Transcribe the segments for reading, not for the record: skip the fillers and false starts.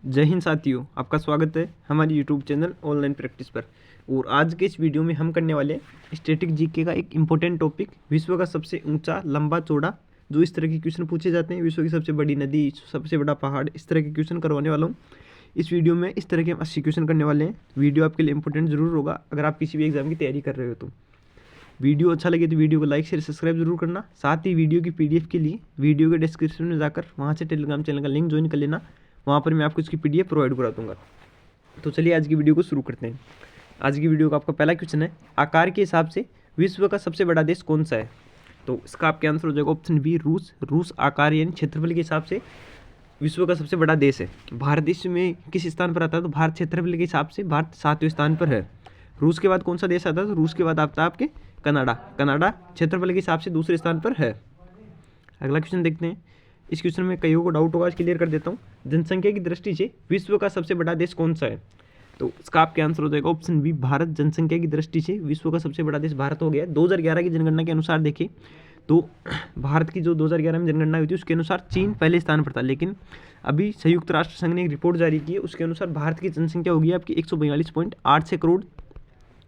जय हिंद साथियों, आपका स्वागत है हमारे यूट्यूब चैनल ऑनलाइन प्रैक्टिस पर। और आज के इस वीडियो में हम करने वाले हैं स्टैटिक जीके का एक इम्पोर्टेंट टॉपिक, विश्व का सबसे ऊंचा लंबा चौड़ा। जो इस तरह के क्वेश्चन पूछे जाते हैं, विश्व की सबसे बड़ी नदी, सबसे बड़ा पहाड़, इस तरह के क्वेश्चन करवाने वाला हूँ। इस वीडियो में इस तरह के हम 80 क्वेश्चन करने वाले हैं। वीडियो आपके लिए इंपॉर्टेंट जरूर होगा अगर आप किसी भी एग्जाम की तैयारी कर रहे हो तो। वीडियो अच्छा लगे तो वीडियो को लाइक शेयर सब्सक्राइब जरूर करना। साथ ही वीडियो की पीडीएफ के लिए वीडियो के डिस्क्रिप्शन में जाकर वहाँ से टेलीग्राम चैनल का लिंक ज्वाइन कर लेना। वहाँ पर मैं आपको इसकी पीडीएफ प्रोवाइड करा दूंगा। तो चलिए आज की वीडियो को शुरू करते हैं। आज की वीडियो का आपका पहला क्वेश्चन है, आकार के हिसाब से विश्व का सबसे बड़ा देश कौन सा है? तो इसका आपके आंसर हो जाएगा ऑप्शन बी, रूस। रूस आकार यानी क्षेत्रफल के हिसाब से विश्व का सबसे बड़ा देश है। भारत विश्व में किस स्थान पर आता है? तो भारत क्षेत्रफल के हिसाब से भारत 7वें स्थान पर है। रूस के बाद कौन सा देश आता है? तो रूस के बाद आता है आपके कनाडा। कनाडा क्षेत्रफल के हिसाब से दूसरे स्थान पर है। अगला क्वेश्चन देखते हैं। इस क्वेश्चन में कईयों को डाउट होगा, क्लियर कर देता हूँ। जनसंख्या की दृष्टि से विश्व का सबसे बड़ा देश कौन सा है? तो इसका आपके आंसर हो जाएगा ऑप्शन बी, भारत। जनसंख्या की दृष्टि से विश्व का सबसे बड़ा देश भारत हो गया। 2011 की जनगणना के अनुसार देखें तो भारत की जो 2011 में जनगणना हुई थी उसके अनुसार चीन पहले स्थान पर था, लेकिन अभी संयुक्त राष्ट्र संघ ने एक रिपोर्ट जारी की है, उसके अनुसार भारत की जनसंख्या होगी आपकी 142.86 करोड़,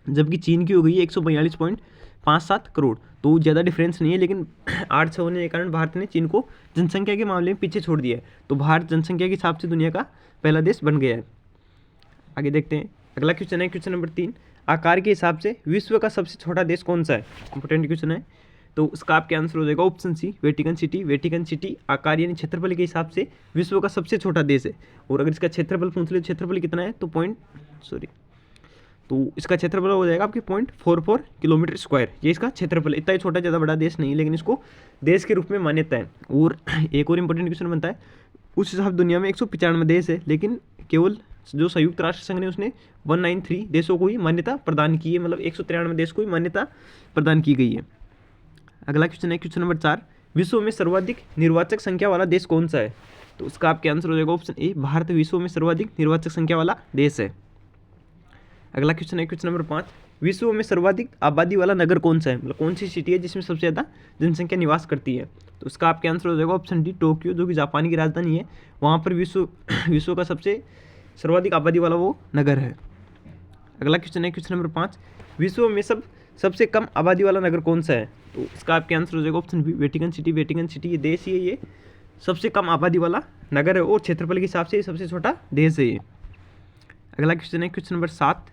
जबकि चीन की हो गई है 142.57 करोड़। तो ज़्यादा डिफरेंस नहीं है, लेकिन 8-6 होने के कारण भारत ने चीन को जनसंख्या के मामले में पीछे छोड़ दिया है। तो भारत जनसंख्या के हिसाब से दुनिया का पहला देश बन गया है। आगे देखते हैं। अगला क्वेश्चन है क्वेश्चन नंबर 3, आकार के हिसाब से विश्व का सबसे छोटा देश कौन सा है? इंपॉर्टेंट क्वेश्चन है। तो इसका आपके आंसर हो जाएगा option C, Vatican City. Vatican City आकार यानी क्षेत्रफल के हिसाब से विश्व का सबसे छोटा देश है। और अगर इसका क्षेत्रफल पूछ ले, क्षेत्रफल कितना है तो इसका क्षेत्रफल हो जाएगा आपके 0.44 किलोमीटर स्क्वायर। ये इसका क्षेत्रफल, इतना ही छोटा, ज़्यादा बड़ा देश नहीं, लेकिन इसको देश के रूप में मान्यता है। और एक और इंपॉर्टेंट क्वेश्चन बनता है, उस हिसाब दुनिया में 195 देश है, लेकिन केवल जो संयुक्त राष्ट्र संघ ने उसने 193 देशों को ही मान्यता प्रदान की है, मतलब 193 देश को ही मान्यता प्रदान की गई है। अगला क्वेश्चन है क्वेश्चन नंबर 4, विश्व में सर्वाधिक निर्वाचक संख्या वाला देश कौन सा है? तो इसका आपके आंसर हो जाएगा ऑप्शन ए, भारत विश्व में सर्वाधिक निर्वाचक संख्या वाला देश है। अगला क्वेश्चन है क्वेश्चन नंबर 5, विश्व में सर्वाधिक आबादी वाला नगर कौन सा है? मतलब कौन सी सिटी है जिसमें सबसे ज़्यादा जनसंख्या निवास करती है? तो इसका आपके आंसर हो जाएगा ऑप्शन डी, टोक्यो, जो कि जापान की राजधानी है। वहाँ पर विश्व का सबसे सर्वाधिक आबादी वाला वो नगर है। अगला क्वेश्चन है क्वेश्चन नंबर 5, विश्व में सबसे कम आबादी वाला नगर कौन सा है? तो इसका आपके आंसर हो जाएगा option B, Vatican City. Vatican City ये देश ही है, ये सबसे कम आबादी वाला नगर है और क्षेत्रफल के हिसाब से सबसे छोटा देश है ये। अगला क्वेश्चन है क्वेश्चन नंबर 7,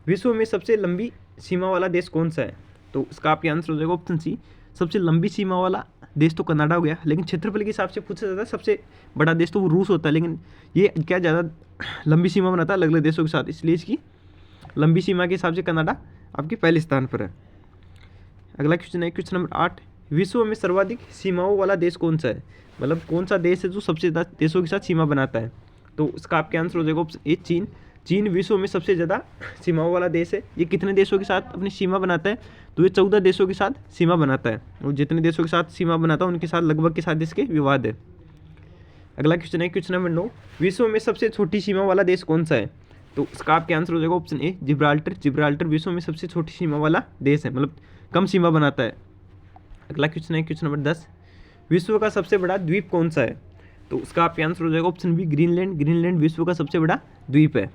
विश्व में सबसे लंबी सीमा वाला देश कौन सा है? तो इसका आपका आंसर हो जाएगा ऑप्शन सी, सबसे लंबी सीमा वाला देश तो कनाडा हो गया, लेकिन क्षेत्रफल के हिसाब से पूछा जाता है सबसे बड़ा देश तो वो रूस होता है, लेकिन ये क्या ज़्यादा लंबी सीमा बनाता है अलग अलग देशों के साथ, इसलिए इसकी लंबी सीमा के हिसाब से कनाडा आपके पहले स्थान पर है। अगला क्वेश्चन है क्वेश्चन नंबर 8, विश्व में सर्वाधिक सीमाओं वाला देश कौन सा है? मतलब कौन सा देश है जो सबसे ज़्यादा देशों के साथ सीमा बनाता है? तो इसका आपके आंसर हो जाएगा ऑप्शन ए, चीन। चीन विश्व में सबसे ज़्यादा सीमाओं वाला देश है। ये कितने देशों के साथ अपनी सीमा बनाता है? तो ये 14 देशों के साथ सीमा बनाता है, और जितने देशों के साथ सीमा बनाता है उनके साथ लगभग के साथ इसके विवाद है। अगला क्वेश्चन है क्वेश्चन नंबर 9, विश्व में सबसे छोटी सीमा वाला देश कौन सा है? तो इसका आपके आंसर हो जाएगा ऑप्शन ए, जिब्राल्टर। जिब्राल्टर विश्व में सबसे छोटी सीमा वाला देश है, मतलब कम सीमा बनाता है। अगला क्वेश्चन है क्वेश्चन नंबर 10, विश्व का सबसे बड़ा द्वीप कौन सा है? तो उसका आपका आंसर हो जाएगा ऑप्शन बी, ग्रीनलैंड। ग्रीनलैंड विश्व का सबसे बड़ा द्वीप है।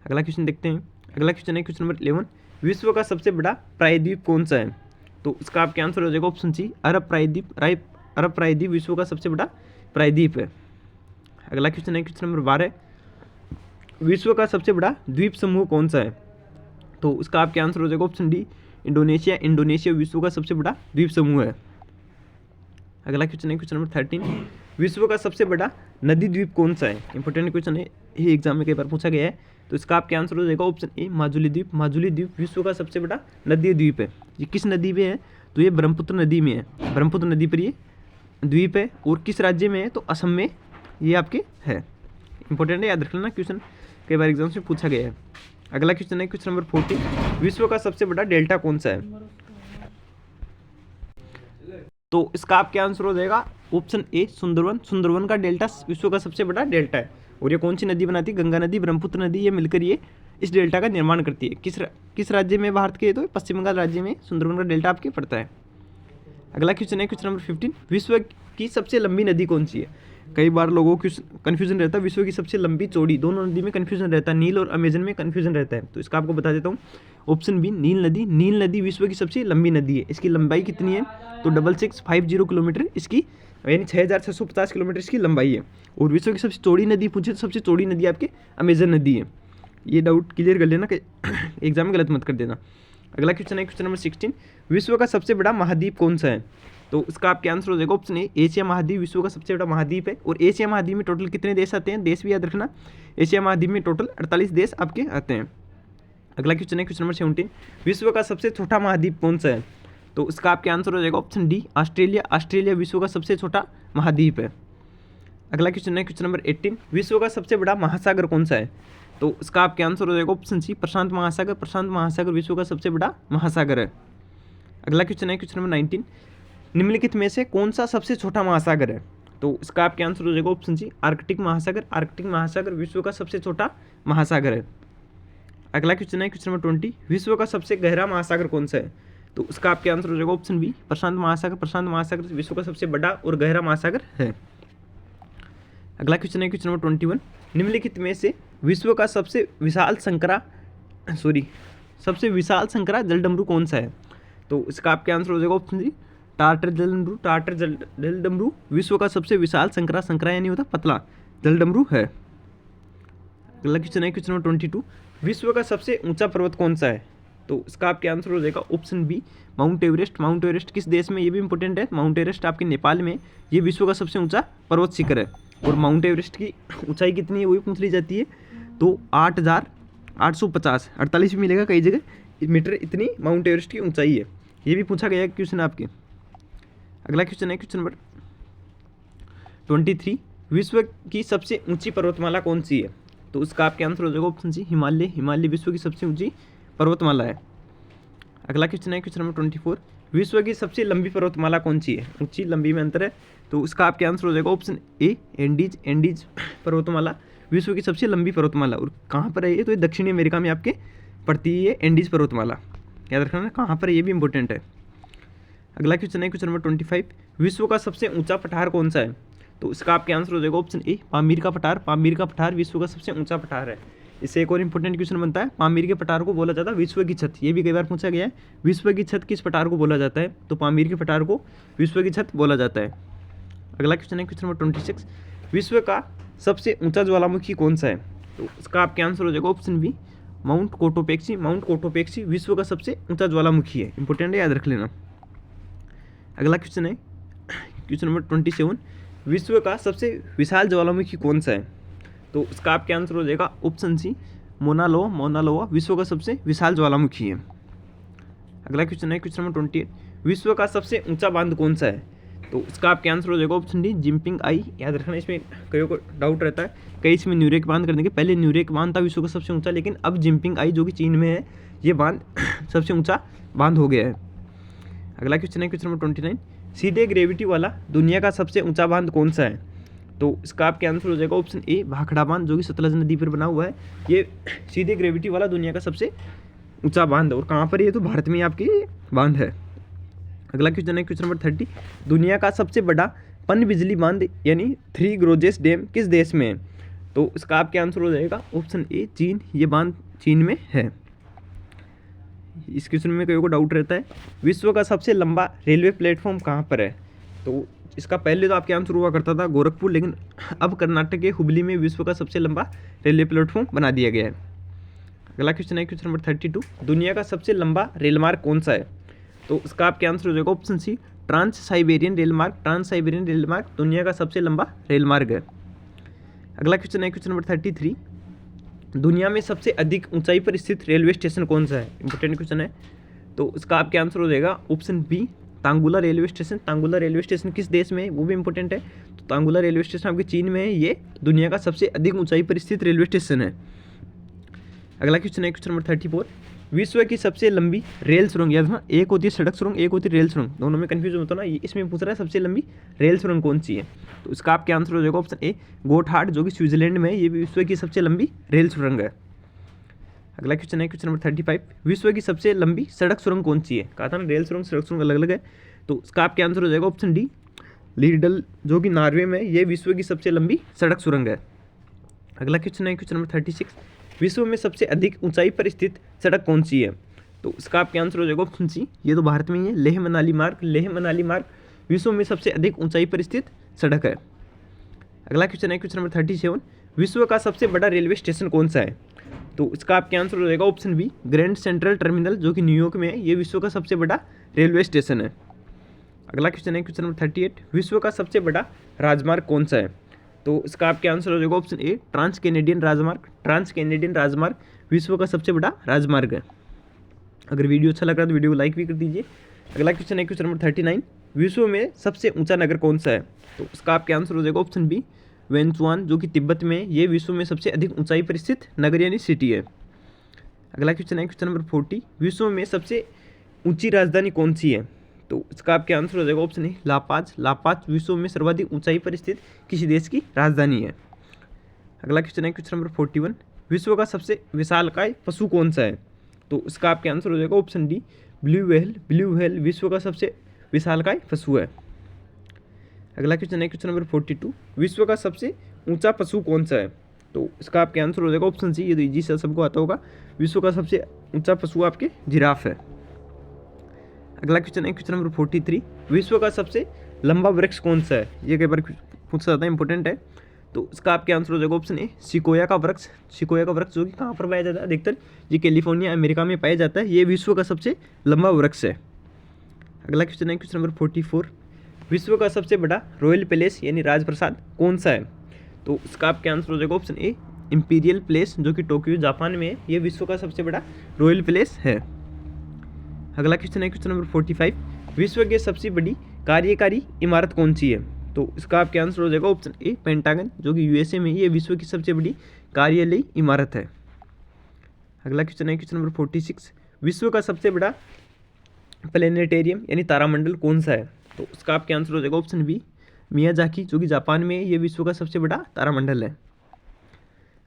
अगला क्वेश्चन देखते हैं। अगला क्वेश्चन है क्वेश्चन नंबर 11, विश्व का सबसे बड़ा प्रायद्वीप कौन सा है? तो इसका आपका आंसर हो जाएगा ऑप्शन सी, अरब प्रायद्वीप। अरब प्रायद्वीप विश्व का सबसे बड़ा प्रायद्वीप है। अगला क्वेश्चन है क्वेश्चन नंबर 12, विश्व का सबसे बड़ा द्वीप समूह कौन सा है? तो इसका आपका आंसर हो जाएगा ऑप्शन डी, इंडोनेशिया। इंडोनेशिया विश्व का सबसे बड़ा द्वीप समूह है। अगला क्वेश्चन है क्वेश्चन नंबर 13, विश्व का सबसे बड़ा नदी द्वीप कौन सा है? इंपॉर्टेंट क्वेश्चन है, ये एग्जाम में कई बार पूछा गया है। तो इसका आपका आंसर हो जाएगा ऑप्शन ए, माजुली द्वीप। माजुली द्वीप विश्व का सबसे बड़ा नदी द्वीप है। ये किस नदी में है? तो ये ब्रह्मपुत्र नदी में है। ब्रह्मपुत्र नदी पर ये द्वीप है। और किस राज्य में है? तो असम में ये आपके है। इंपॉर्टेंट है, याद रखना, क्वेश्चन कई बार एग्जाम से पूछा गया है। अगला क्वेश्चन है क्वेश्चन नंबर 14, विश्व का सबसे बड़ा डेल्टा कौन सा है? तो इसका आपका आंसर हो जाएगा ऑप्शन ए, सुंदरवन। सुंदरवन का डेल्टा विश्व का सबसे बड़ा डेल्टा है। और ये कौन सी नदी बनाती है? गंगा नदी, ब्रह्मपुत्र नदी, ये मिलकर ये इस डेल्टा का निर्माण करती है। किस राज्य में भारत के? तो पश्चिम बंगाल राज्य में सुंदरवन का डेल्टा आपके पड़ता है। अगला क्वेश्चन है क्वेश्चन नंबर 15, विश्व की सबसे लंबी नदी कौन सी है? कई बार लोगों को कन्फ्यूजन रहता है विश्व की सबसे लंबी चौड़ी, दोनों नदी में कन्फ्यूजन रहता है, नील और अमेजन में कन्फ्यूजन रहता है। तो इसका आपको बता देता हूँ, ऑप्शन बी नील नदी। नील नदी विश्व की सबसे लंबी नदी है। इसकी लंबाई कितनी है? तो 6650 किलोमीटर इसकी, यानी 6650 किलोमीटर इसकी लंबाई है। और विश्व की सबसे चौड़ी नदी पूछे तो सबसे चौड़ी नदी आपकी अमेजन नदी है। ये डाउट क्लियर कर लेना कि एग्जाम में गलत मत कर देना। अगला क्वेश्चन है क्वेश्चन नंबर 16, विश्व का सबसे बड़ा महाद्वीप कौन सा है? तो इसका आपके आंसर हो जाएगा ऑप्शन ए, एशिया महाद्वीप विश्व का सबसे बड़ा महाद्वीप है। और एशिया महाद्वीप में टोटल कितने देश आते हैं? देश भी याद रखना, एशिया महाद्वीप में टोटल 48 देश आपके आते हैं। अगला क्वेश्चन है क्वेश्चन नंबर 17, विश्व का सबसे छोटा महाद्वीप कौन सा है? तो इसका आपके आंसर हो जाएगा ऑप्शन डी, ऑस्ट्रेलिया। ऑस्ट्रेलिया विश्व का सबसे छोटा महाद्वीप है। अगला क्वेश्चन है क्वेश्चन नंबर 18, विश्व का सबसे बड़ा महासागर कौन सा है? तो इसका आपके आंसर हो जाएगा ऑप्शन सी, प्रशांत महासागर। प्रशांत महासागर विश्व का सबसे बड़ा महासागर है। अगला क्वेश्चन है क्वेश्चन नंबर 19, निम्नलिखित में से कौन सा सबसे छोटा महासागर है? तो इसका आपके आंसर हो जाएगा ऑप्शन सी, आर्कटिक महासागर। आर्कटिक महासागर विश्व का सबसे छोटा महासागर है। अगला क्वेश्चन है क्वेश्चन नंबर 20, विश्व का सबसे गहरा महासागर कौन सा है? तो इसका आपके आंसर हो जाएगा ऑप्शन बी, प्रशांत महासागर। प्रशांत महासागर विश्व का सबसे बड़ा और गहरा महासागर है। अगला क्वेश्चन है क्वेश्चन नंबर 21, निम्नलिखित में से विश्व का सबसे विशाल संकरा जलडमरू कौन सा है? तो इसका आपके आंसर हो जाएगा ऑप्शन सी, टार्टर जलडमरू। टार्टर जलडमरू विश्व का सबसे विशाल संकरा यानी होता पतला जलडमरू है। अगला क्वेश्चन है क्वेश्चन नंबर 22, विश्व का सबसे ऊंचा पर्वत कौन सा है? तो इसका आपके आंसर हो जाएगा option B, Mount Everest. Mount Everest किस देश में? ये भी इंपॉर्टेंट है। माउंट एवरेस्ट आपके नेपाल में, ये विश्व का सबसे ऊंचा पर्वत शिखर है। और माउंट एवरेस्ट की ऊंचाई कितनी है वो भी पूछ ली जाती है, तो 8850, 48 भी मिलेगा कई जगह मीटर, इतनी माउंट एवरेस्ट की ऊंचाई है। ये भी पूछा गया क्वेश्चन आपके। अगला क्वेश्चन है क्वेश्चन नंबर 23, विश्व की सबसे ऊंची पर्वतमाला कौन सी है? तो इसका आपके आंसर हो जाएगा ऑप्शन सी, हिमालय। हिमालय विश्व की सबसे ऊंची पर्वतमाला है। अगला क्वेश्चन है क्वेश्चन नंबर 24, विश्व की सबसे लंबी पर्वतमाला कौन सी है? ऊंची लंबी में अंतर है, तो इसका आपके आंसर हो जाएगा ऑप्शन ए, एंडीज। एंडीज पर्वतमाला विश्व की सबसे लंबी पर्वतमाला। और कहाँ पर है ये? तो ये दक्षिणी अमेरिका में आपके पड़ती है एंडीज पर्वतमाला, याद रखना कहाँ पर है, ये भी इंपॉर्टेंट है। अगला क्वेश्चन है क्वेश्चन नंबर 25, विश्व का सबसे ऊंचा पठार कौन सा है? तो इसका आपके आंसर हो जाएगा ऑप्शन ए, पामीर का पठार। पामीर का पठार विश्व का सबसे ऊंचा पठार है। इससे एक और इंपॉर्टेंट क्वेश्चन बनता है, पामीर के पठार को बोला जाता है विश्व की छत। ये भी कई बार पूछा गया है, विश्व की छत किस पठार को बोला जाता है? तो पामीर के पठार को विश्व की छत बोला जाता है। अगला क्वेश्चन है क्वेश्चन नंबर 26, विश्व का सबसे ऊंचा ज्वालामुखी कौन सा है? तो इसका आपके आंसर हो जाएगा option B, Mount Cotopaxi. Mount Cotopaxi विश्व का सबसे ऊंचा ज्वालामुखी है, इंपॉर्टेंट है, याद रख लेना। अगला क्वेश्चन है क्वेश्चन नंबर 27, विश्व का सबसे विशाल ज्वालामुखी कौन सा है? तो इसका आपके आंसर हो जाएगा ऑप्शन सी, मोना लोआ विश्व का सबसे विशाल ज्वालामुखी है। अगला क्वेश्चन है क्वेश्चन नंबर 28, विश्व का सबसे ऊंचा बांध कौन सा है? तो इसका आपके आंसर हो जाएगा ऑप्शन डी, जिम्पिंग आई। याद रखना, इसमें कईयों को डाउट रहता है, कई इसमें न्यूरेक बांध कर देंगे। पहले न्यूरेक बांध था विश्व का सबसे ऊंचा, लेकिन अब जिम्पिंग आई जो कि चीन में है, ये बांध सबसे ऊंचा बांध हो गया है। अगला क्वेश्चन है क्वेश्चन नंबर 29, सीधे ग्रेविटी वाला दुनिया का सबसे ऊंचा बांध कौन सा है? तो इसका आपके आंसर हो जाएगा ऑप्शन ए, भाखड़ा बांध, जो कि सतलज नदी पर बना हुआ है। ये सीधे ग्रेविटी वाला दुनिया का सबसे ऊंचा बांध है। और कहाँ पर ये? तो भारत में आपकी बांध है। अगला क्वेश्चन है क्वेश्चन नंबर 30, दुनिया का सबसे बड़ा पन बिजली बांध यानी 3 ग्रोजेस डैम किस देश में है? तो इसका आपके आंसर हो जाएगा ऑप्शन ए, चीन। ये बांध चीन में है। इस क्वेश्चन में कई को डाउट रहता है, विश्व का सबसे लंबा रेलवे प्लेटफॉर्म कहाँ पर है? तो इसका पहले तो आपके आंसर हुआ करता था गोरखपुर, लेकिन अब कर्नाटक के हुबली में विश्व का सबसे लंबा रेलवे प्लेटफॉर्म बना दिया गया है। अगला क्वेश्चन है क्वेश्चन नंबर 32, दुनिया का सबसे लंबा रेलमार्ग कौन सा है? तो इसका आपके आंसर हो जाएगा ऑप्शन सी, ट्रांस साइबेरियन रेलमार्ग। ट्रांस साइबेरियन रेलमार्ग दुनिया का सबसे लंबा रेलमार्ग है। अगला क्वेश्चन है क्वेश्चन नंबर 33, दुनिया में सबसे अधिक ऊंचाई पर स्थित रेलवे स्टेशन कौन सा है? इंपॉर्टेंट क्वेश्चन है। तो इसका आपके आंसर हो जाएगा option B, Tanggula railway station. Tanggula railway station किस देश में है? वो भी इंपॉर्टेंट है। तो तांगुला रेलवे स्टेशन आपके चीन में है। ये दुनिया का सबसे अधिक ऊंचाई पर स्थित रेलवे स्टेशन है। अगला क्वेश्चन है क्वेश्चन नंबर 34, विश्व की सबसे लंबी रेल सुरंग। याद रखना, एक होती है सड़क सुरंग, एक होती है रेल सुरंग, दोनों में कंफ्यूजन होता है ना। इसमें पूछ रहा है सबसे लंबी रेल सुरंग कौन सी है? तो इसका आपके आंसर हो जाएगा ऑप्शन ए, गोटहार्ड, जो कि स्विट्जरलैंड में है। ये भी विश्व की सबसे लंबी रेल सुरंग है। अगला क्वेश्चन है क्वेश्चन नंबर 35, विश्व की सबसे लंबी सड़क सुरंग कौन सी है? कहा था ना रेल सुरंग सड़क सुरंग अलग अलग है। तो इसका आपके आंसर हो जाएगा ऑप्शन डी, लीडल जो कि नॉर्वे में, ये विश्व की सबसे लंबी सड़क सुरंग है। अगला क्वेश्चन है क्वेश्चन नंबर 36, विश्व में सबसे अधिक ऊंचाई पर स्थित सड़क कौन सी है? तो इसका आपका आंसर हो जाएगा ऑप्शन सी, ये तो भारत में ही है, लेह मनाली मार्ग। लेह मनाली मार्ग विश्व में सबसे अधिक ऊंचाई पर स्थित सड़क है। अगला क्वेश्चन है क्वेश्चन नंबर 37, विश्व का सबसे बड़ा रेलवे स्टेशन कौन सा है? तो इसका आपका आंसर हो जाएगा option B, Grand Central Terminal जो कि न्यूयॉर्क में है, ये विश्व का सबसे बड़ा रेलवे स्टेशन है। अगला क्वेश्चन है क्वेश्चन नंबर 38, विश्व का सबसे बड़ा राजमार्ग कौन सा है? तो इसका आपका आंसर हो जाएगा ऑप्शन ए, ट्रांस कैनेडियन राजमार्ग। ट्रांस कैनेडियन राजमार्ग विश्व का सबसे बड़ा राजमार्ग है। अगर वीडियो अच्छा लग रहा है तो वीडियो को लाइक भी कर दीजिए। अगला क्वेश्चन है क्वेश्चन नंबर 39, विश्व में सबसे ऊंचा नगर कौन सा है? तो इसका आपका आंसर हो जाएगा ऑप्शन बी, वेंचुआन जो कि तिब्बत में, ये विश्व में सबसे अधिक ऊंचाई पर स्थित नगर यानी सिटी है। अगला क्वेश्चन है क्वेश्चन नंबर 40, विश्व में सबसे ऊंची राजधानी कौन सी है? तो इसका आपका आंसर हो जाएगा ऑप्शन ए, लापाज। लापाज विश्व में सर्वाधिक ऊंचाई पर स्थित किसी देश की राजधानी है। अगला क्वेश्चन है क्वेश्चन नंबर 41, विश्व का सबसे विशालकाय पशु कौन सा है? तो इसका आपका आंसर हो जाएगा option D, blue whale. Blue whale विश्व का सबसे विशालकाय पशु है। अगला क्वेश्चन है क्वेश्चन नंबर 42, विश्व का सबसे ऊंचा पशु कौन सा है? तो इसका आपका आंसर हो जाएगा ऑप्शन सी, ये तो इजी से सबको आता होगा, विश्व का सबसे ऊंचा पशु आपके जिराफ है। अगला क्वेश्चन है क्वेश्चन नंबर 43, विश्व का सबसे लंबा वृक्ष कौन सा है? ये कई बार पूछा जाता है, इंपॉर्टेंट है। तो इसका आपका आंसर हो जाएगा ऑप्शन ए, सिकोया का वृक्ष। सिकोया का वृक्ष जो कि कहाँ पर पाया जाता है? अधिकतर ये कैलिफोर्निया अमेरिका में पाया जाता है, ये विश्व का सबसे लंबा वृक्ष है। अगला क्वेश्चन है क्वेश्चन नंबर 44, विश्व का सबसे बड़ा रॉयल पैलेस यानी राजप्रसाद कौन सा है? तो इसका आपका आंसर हो जाएगा ऑप्शन ए, इंपीरियल प्लेस जो कि टोक्यो जापान में है, ये विश्व का सबसे बड़ा रॉयल पैलेस है। अगला क्वेश्चन है क्वेश्चन नंबर 45, विश्व की सबसे बड़ी कार्यकारी इमारत कौन सी है? तो इसका आपका आंसर हो जाएगा ऑप्शन ए, पेंटागन जो कि यूएसए में, ये विश्व की सबसे बड़ी कार्यालयी इमारत है। अगला क्वेश्चन है क्वेश्चन नंबर 46, विश्व का सबसे बड़ा प्लेनेटेरियम यानी तारामंडल कौन सा है? तो इसका आपका आंसर हो जाएगा ऑप्शन बी, मियाजाकी जो कि जापान में है, ये विश्व का सबसे बड़ा तारामंडल है।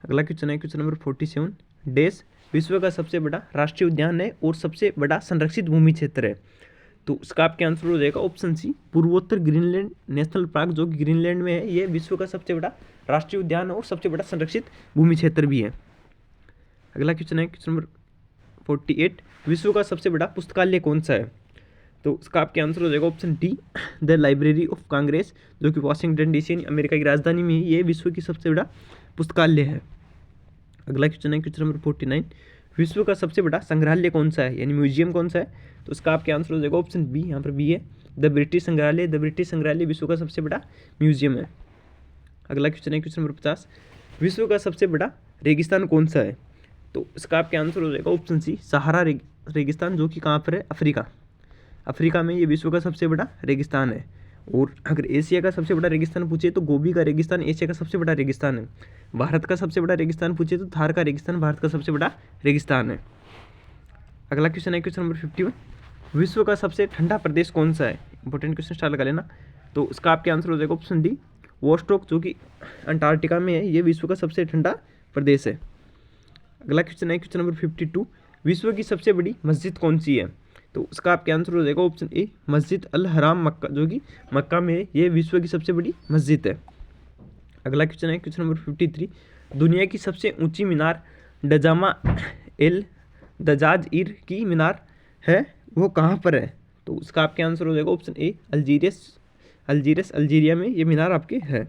अगला क्वेश्चन है क्वेश्चन नंबर 47, देश विश्व का सबसे बड़ा राष्ट्रीय उद्यान है और सबसे बड़ा संरक्षित भूमि क्षेत्र है। तो इसका आपका आंसर हो जाएगा ऑप्शन सी, पूर्वोत्तर ग्रीनलैंड नेशनल पार्क जो कि ग्रीनलैंड में है, ये विश्व का सबसे बड़ा राष्ट्रीय उद्यान है और सबसे बड़ा संरक्षित भूमि क्षेत्र भी है। अगला क्वेश्चन है क्वेश्चन नंबर 48, विश्व का सबसे बड़ा पुस्तकालय कौन सा है? तो इसका आपका आंसर हो जाएगा option D, the library of Congress जो कि वाशिंगटन डीसी अमेरिका की राजधानी में है, ये विश्व की सबसे बड़ा पुस्तकालय है। अगला क्वेश्चन है क्वेश्चन नंबर 49, विश्व का सबसे बड़ा संग्रहालय कौन सा है यानी म्यूजियम कौन सा है? तो इसका आपका आंसर हो जाएगा ऑप्शन बी, यहाँ पर बी है, द ब्रिटिश संग्रहालय। द ब्रिटिश संग्रहालय विश्व का सबसे बड़ा म्यूजियम है। अगला क्वेश्चन है क्वेश्चन नंबर 50, विश्व का सबसे बड़ा रेगिस्तान कौन सा है? तो इसका आपका आंसर हो जाएगा ऑप्शन सी, सहारा रेगिस्तान जो कि कहाँ पर है? अफ्रीका। अफ्रीका में ये विश्व का सबसे बड़ा रेगिस्तान है। और अगर एशिया का सबसे बड़ा रेगिस्तान पूछे तो गोबी का रेगिस्तान एशिया का सबसे बड़ा रेगिस्तान है। भारत का सबसे बड़ा रेगिस्तान पूछे तो थार का रेगिस्तान भारत का सबसे बड़ा रेगिस्तान है। अगला क्वेश्चन है क्वेश्चन नंबर 51, विश्व का सबसे ठंडा प्रदेश कौन सा है? इंपॉर्टेंट क्वेश्चन स्टार्ट लगा लेना। तो इसका आपका आंसर हो जाएगा ऑप्शन डी, वोस्टोक जो कि अंटार्कटिका में है, ये विश्व का सबसे ठंडा प्रदेश है। अगला क्वेश्चन है क्वेश्चन नंबर 52, विश्व की सबसे बड़ी मस्जिद कौन सी है? तो उसका आपका आंसर हो जाएगा ऑप्शन ए, मस्जिद अल हराम मक्का जो कि मक्का में है, ये विश्व की सबसे बड़ी मस्जिद है। अगला क्वेश्चन है क्वेश्चन नंबर 53, दुनिया की सबसे ऊंची मीनार डजामा एल दजाज-इर की मीनार है, वो कहाँ पर है? तो उसका आपका आंसर हो जाएगा ऑप्शन ए, अल्जीरियस अल्जीरिया में ये मीनार आपके है।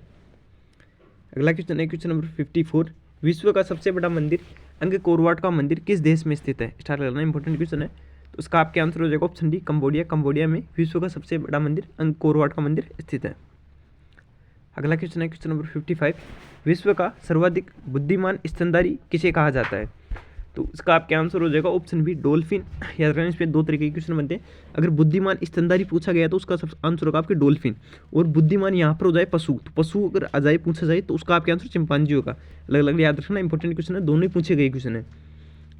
अगला क्वेश्चन है क्वेश्चन नंबर 54, विश्व का सबसे बड़ा मंदिर अंगकोर वाट का मंदिर किस देश में स्थित है? स्टार्ट करना, इंपॉर्टेंट क्वेश्चन है। तो उसका आपका आंसर हो जाएगा ऑप्शन डी, कंबोडिया। कंबोडिया में विश्व का सबसे बड़ा मंदिर अंगकोर वाट का मंदिर स्थित है। अगला क्वेश्चन है क्वेश्चन नंबर 55, विश्व का सर्वाधिक बुद्धिमान स्तनधारी किसे कहा जाता है? तो इसका आपका आंसर हो जाएगा ऑप्शन बी, डॉल्फिन। याद रखना, इस पर दो तरीके के क्वेश्चन बनते हैं। अगर बुद्धिमान स्तनधारी पूछा गया तो उसका आंसर होगा आपके डॉल्फिन, और बुद्धिमान यहाँ पर हो जाए पशु, तो पशु अगर आ जाए पूछा जाए तो उसका आपका आंसर चिंपांजी होगा। अलग अलग याद रखना, इंपॉर्टेंट क्वेश्चन है, दोनों ही पूछे गए क्वेश्चन है।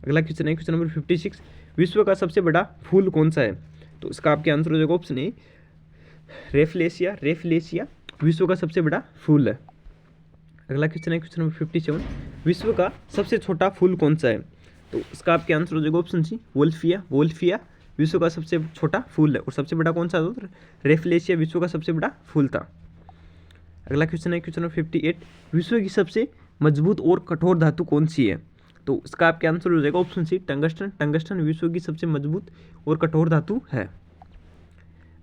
अगला क्वेश्चन है क्वेश्चन नंबर 56, विश्व का सबसे बड़ा फूल कौन सा है? तो इसका आपका आंसर हो जाएगा ऑप्शन ए, रेफलेशिया। रेफलेशिया विश्व का सबसे बड़ा फूल है। अगला क्वेश्चन है क्वेश्चन नंबर 57, विश्व का सबसे छोटा फूल कौन सा है? तो इसका आपका आंसर हो जाएगा ऑप्शन सी, वोल्फिया। वोल्फिया विश्व का सबसे छोटा फूल है। और सबसे बड़ा कौन सा था? रेफलेशिया विश्व का सबसे बड़ा फूल था। अगला क्वेश्चन है क्वेश्चन नंबर 58, विश्व की सबसे मजबूत और कठोर धातु कौन सी है? तो इसका आपका आंसर हो जाएगा ऑप्शन सी, टंगस्टन। टंगस्टन विश्व की सबसे मजबूत और कठोर धातु है।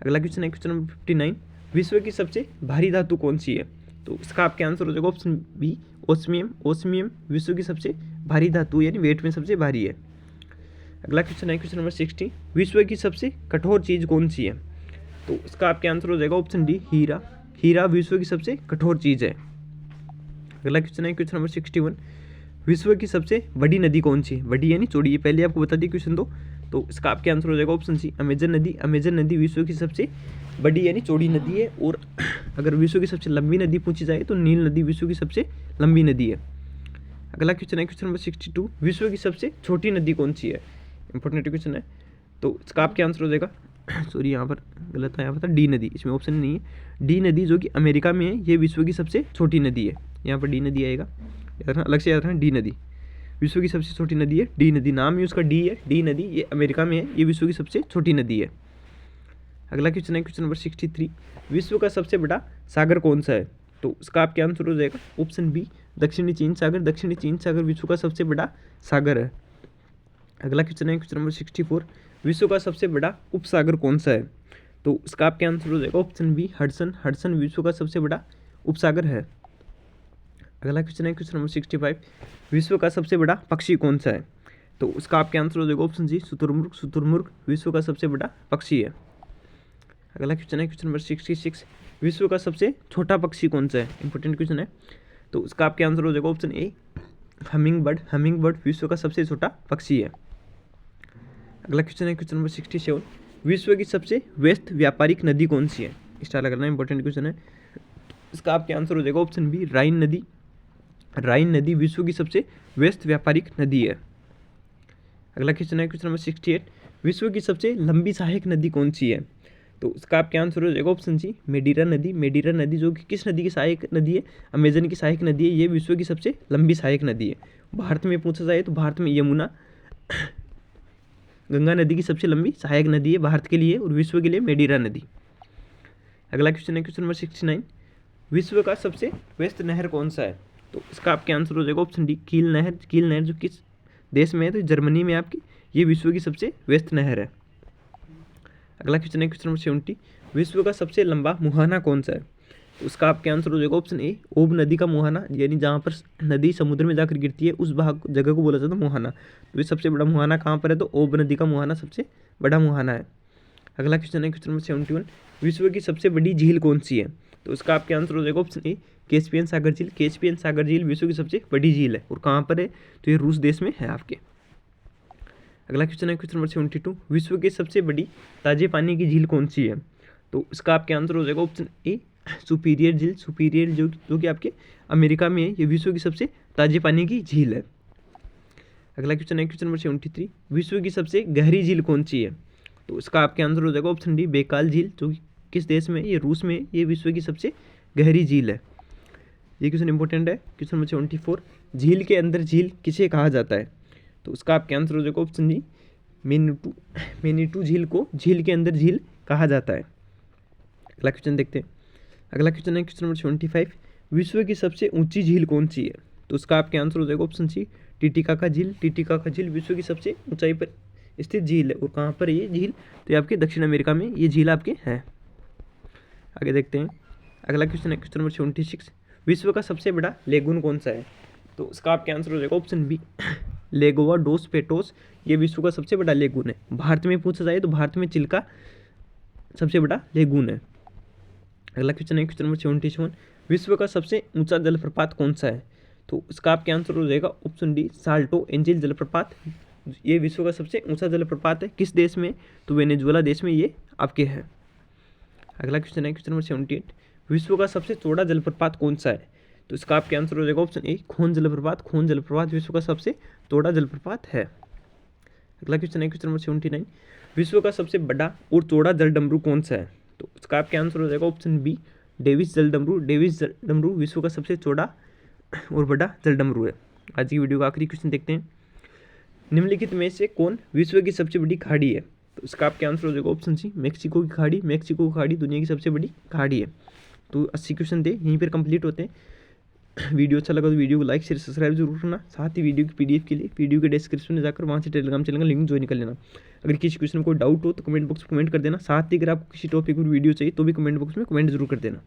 अगला क्वेश्चन है क्वेश्चन नंबर 59, विश्व की सबसे भारी धातु कौन सी है? तो इसका आपका आंसर हो जाएगा ऑप्शन बी, ओस्मियम। ओस्मियम विश्व की सबसे भारी धातु यानी वेट में सबसे भारी है। अगला क्वेश्चन है क्वेश्चन नंबर 60, विश्व की सबसे कठोर चीज कौन सी है? तो इसका आपका आंसर हो जाएगा ऑप्शन डी, हीरा। हीरा विश्व की सबसे कठोर चीज है। अगला क्वेश्चन है क्वेश्चन नंबर 61, विश्व की सबसे बड़ी नदी कौन सी है? बड़ी यानी चौड़ी, ये पहले आपको बता दी क्वेश्चन दो। तो इसका आपका आंसर हो जाएगा ऑप्शन सी, अमेजन नदी। अमेजन नदी विश्व की सबसे बड़ी यानी चौड़ी नदी है। और अगर विश्व की सबसे लंबी नदी पूछी जाए तो नील नदी विश्व की सबसे लंबी नदी है। अगला क्वेश्चन है क्वेश्चन नंबर 62, विश्व की सबसे छोटी नदी कौन सी है? इंपॉर्टेंट क्वेश्चन है। तो इसका आपका आंसर हो जाएगा सॉरी यहाँ पर गलत है, यहाँ पर था डी नदी, इसमें ऑप्शन नहीं है। डी नदी जो कि अमेरिका में है, ये विश्व की सबसे छोटी नदी है। यहाँ पर डी नदी आएगा, अलग से याद रखना, डी नदी विश्व की सबसे छोटी नदी है। डी नदी नाम ही उसका डी है, डी नदी, ये अमेरिका में है, ये विश्व की सबसे छोटी नदी है। अगला क्वेश्चन है क्वेश्चन नंबर 63, विश्व का सबसे बड़ा सागर कौन सा है? तो इसका आपका आंसर हो जाएगा ऑप्शन बी, दक्षिणी चीन सागर। दक्षिणी चीन सागर विश्व का सबसे बड़ा सागर है। अगला क्वेश्चन है क्वेश्चन नंबर 64, विश्व का सबसे बड़ा उपसागर कौन सा है? तो इसका आपका आंसर हो जाएगा ऑप्शन बी, हडसन। हडसन विश्व का सबसे बड़ा उपसागर है। अगला क्वेश्चन है क्वेश्चन नंबर 65, विश्व का सबसे बड़ा पक्षी कौन सा है? तो उसका आपका आंसर हो जाएगा ऑप्शन सी, शुतुरमुर्ग। शुतुरमुर्ग विश्व का सबसे बड़ा पक्षी है। अगला क्वेश्चन है क्वेश्चन नंबर 66, विश्व का सबसे छोटा पक्षी कौन सा है? इंपॉर्टेंट क्वेश्चन है। तो उसका आपका आंसर हो जाएगा option A, humming bird. Humming bird विश्व का सबसे छोटा पक्षी है। अगला क्वेश्चन है क्वेश्चन नंबर 67, विश्व की सबसे व्यस्त व्यापारिक नदी कौन सी है? स्टार्ट करना, इंपॉर्टेंट क्वेश्चन है। इसका आपका आंसर हो जाएगा ऑप्शन बी, राइन नदी। राइन नदी विश्व की सबसे व्यस्त व्यापारिक नदी है। अगला क्वेश्चन है क्वेश्चन नंबर 68, विश्व की सबसे लंबी सहायक नदी कौन सी है? तो इसका आपका आंसर हो जाएगा ऑप्शन सी, मेडीरा नदी। मेडीरा नदी जो कि किस नदी की सहायक नदी है? अमेजन की सहायक नदी है। ये विश्व की सबसे लंबी सहायक नदी है। भारत में पूछा जाए तो भारत में यमुना गंगा नदी की सबसे लंबी सहायक नदी है भारत के लिए, और विश्व के लिए मेडीरा नदी। अगला क्वेश्चन है क्वेश्चन नंबर 69, विश्व का सबसे व्यस्त नहर कौन सा है? तो इसका आपका आंसर हो जाएगा ऑप्शन डी, कील नहर। कील नहर जो किस देश में है? तो जर्मनी में आपकी, ये विश्व की सबसे व्यस्त नहर है। अगला क्वेश्चन है क्वेश्चन नंबर 70, विश्व का सबसे लंबा मुहाना कौन सा है? तो उसका आपका आंसर हो जाएगा ऑप्शन ए, ओब नदी का मुहाना, यानी जहाँ पर नदी समुद्र में जाकर गिरती है उस भाग जगह को बोला जाता है मुहाना। तो ये सबसे बड़ा मुहाना कहाँ पर है? तो ओब नदी का मुहाना सबसे बड़ा मुहाना है। अगला क्वेश्चन है क्वेश्चन नंबर 71, विश्व की सबसे बड़ी झील कौन सी है? तो इसका आपका आंसर हो जाएगा ऑप्शन ए, कैस्पियन सागर झील। कैस्पियन सागर झील विश्व की सबसे बड़ी झील है, और कहाँ पर है? तो ये रूस देश में है आपके। अगला क्वेश्चन है क्वेश्चन नंबर 72, विश्व की सबसे बड़ी ताजे पानी की झील कौन सी है? तो इसका आपका आंसर हो जाएगा ऑप्शन ए, सुपीरियर झील। सुपीरियर जो कि आपके अमेरिका में है, ये विश्व की सबसे ताजे पानी की झील है। अगला क्वेश्चन है क्वेश्चन नंबर 73, विश्व की सबसे गहरी झील कौन सी है? तो इसका आपका आंसर हो जाएगा ऑप्शन डी, बेकाल झील, जो कि किस देश में है? ये रूस में, ये विश्व की सबसे गहरी झील है। ये क्वेश्चन इंपॉर्टेंट है। क्वेश्चन नंबर 74, झील के अंदर झील किसे कहा जाता है? तो उसका आपका आंसर हो जाएगा ऑप्शन डी, मेनीटू। मेनीटू झील को झील के अंदर झील कहा जाता है। अगला क्वेश्चन देखते हैं। अगला क्वेश्चन है क्वेश्चन नंबर 75, विश्व की सबसे ऊंची झील कौन सी है? तो उसका आपका आंसर हो जाएगा ऑप्शन सी, टिटिकाका झील। टिटिकाका झील विश्व की सबसे ऊंचाई पर स्थित झील है, और कहाँ पर है ये झील? तो ये आपके दक्षिण अमेरिका में ये झील आपके है। आगे देखते हैं। अगला क्वेश्चन है क्वेश्चन नंबर 76, विश्व का सबसे बड़ा लेगून कौन सा है? तो उसका आपका आंसर हो जाएगा ऑप्शन बी, लेगोवा डोस पेटोस। ये विश्व का सबसे बड़ा लेगून है। भारत में पूछा जाए तो भारत में चिल्का सबसे बड़ा लेगून है। अगला क्वेश्चन है क्वेश्चन नंबर 77, विश्व का सबसे ऊंचा जलप्रपात कौन सा है? तो इसका आपका आंसर हो जाएगा ऑप्शन डी, साल्टो एंजिल जलप्रपात। ये विश्व का सबसे ऊंचा जलप्रपात है। किस देश में? तो वेनेजुएला देश में ये आपके है। अगला क्वेश्चन है क्वेश्चन नंबर 78, विश्व का सबसे चौड़ा जलप्रपात कौन सा है? तो इसका आपका आंसर हो जाएगा ऑप्शन ए, खोन जलप्रपात। खोन जलप्रपात विश्व का सबसे चौड़ा जलप्रपात है। अगला क्वेश्चन है क्वेश्चन नंबर 79, विश्व का सबसे बड़ा और चौड़ा जलडमरू कौन सा है? तो इसका आपका आंसर हो जाएगा ऑप्शन बी, डेविस जलडमरू। डेविस जलडमरू विश्व का सबसे चौड़ा और बड़ा जलडमरू है। आज की वीडियो का आखिरी क्वेश्चन देखते हैं। निम्नलिखित में से कौन विश्व की सबसे बड़ी खाड़ी है? तो इसका आपका आंसर हो जाएगा ऑप्शन सी, मेक्सिको की खाड़ी। मेक्सिको की खाड़ी दुनिया की सबसे बड़ी खाड़ी है। तो 80 क्वेश्चन थे, यहीं पर कंप्लीट होते हैं। वीडियो अच्छा लगा तो वीडियो को लाइक शेयर सब्सक्राइब जरूर करना। साथ ही वीडियो की पीडीएफ के लिए वीडियो के डिस्क्रिप्शन में जाकर वहाँ से टेलीग्राम चैनल का लिंक ज्वाइन कर लेना। अगर किसी क्वेश्चन में कोई डाउट हो तो कमेंट बॉक्स में कमेंट कर देना। साथ ही अगर आपको किसी टॉपिक पर वीडियो चाहिए तो भी कमेंट बॉक्स में कमेंट जरूर कर देना।